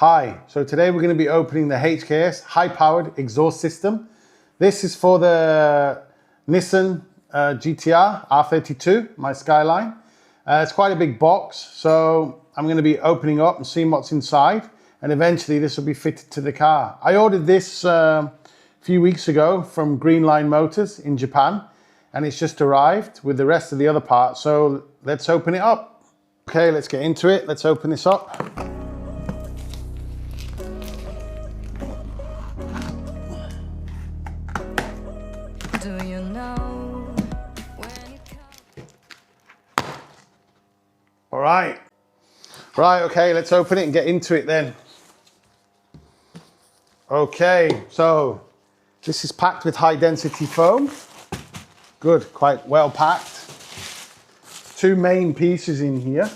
Hi, so today we're going to be opening the HKS high-powered exhaust system. This is for the Nissan GTR R32, my Skyline. It's quite a big box, so I'm going to be opening up and seeing what's inside, and eventually this will be fitted to the car. I ordered this a few weeks ago from Green Line Motors in Japan, and it's just arrived with the rest of the other parts, so let's open it up. Okay, let's get into it. Let's open this up. Do you know when you come? All right. Right, okay, let's open it and get into it then. Okay, so this is packed with high density foam. Good, quite well packed. Two main pieces in here.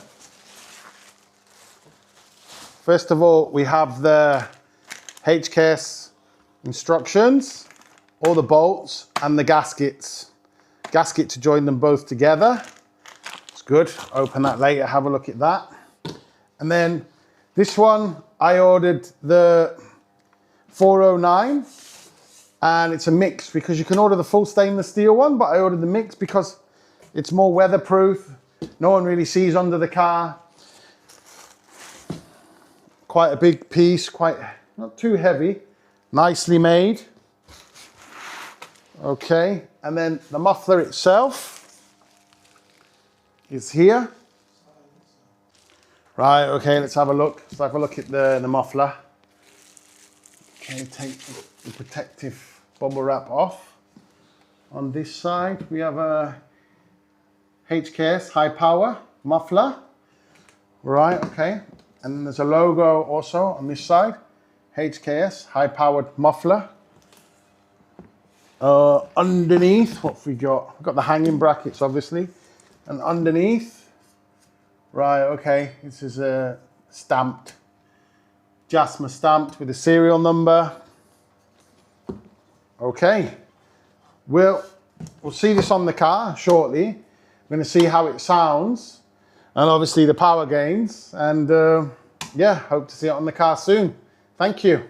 First of all, we have the HKS instructions, all the bolts and the gaskets. Gasket to join them both together. It's good, open that later, have a look at that. And then this one, I ordered the 409, and it's a mix because you can order the full stainless steel one, but I ordered the mix because it's more weatherproof. No one really sees under the car. Quite a big piece, quite not too heavy, nicely made. Okay, and then the muffler itself is here. Right, okay, let's have a look. Let's have a look at the muffler. Okay, take the protective bubble wrap off. On this side, we have a HKS high power muffler. Right, okay. And then there's a logo also on this side. HKS high powered muffler. Underneath, what have we got? We've got the hanging brackets, obviously. And underneath, right, okay, this is a stamped, Jasma stamped with a serial number. Okay, we'll see this on the car shortly. We're going to see how it sounds, and obviously the power gains, and yeah, hope to see it on the car soon. Thank you.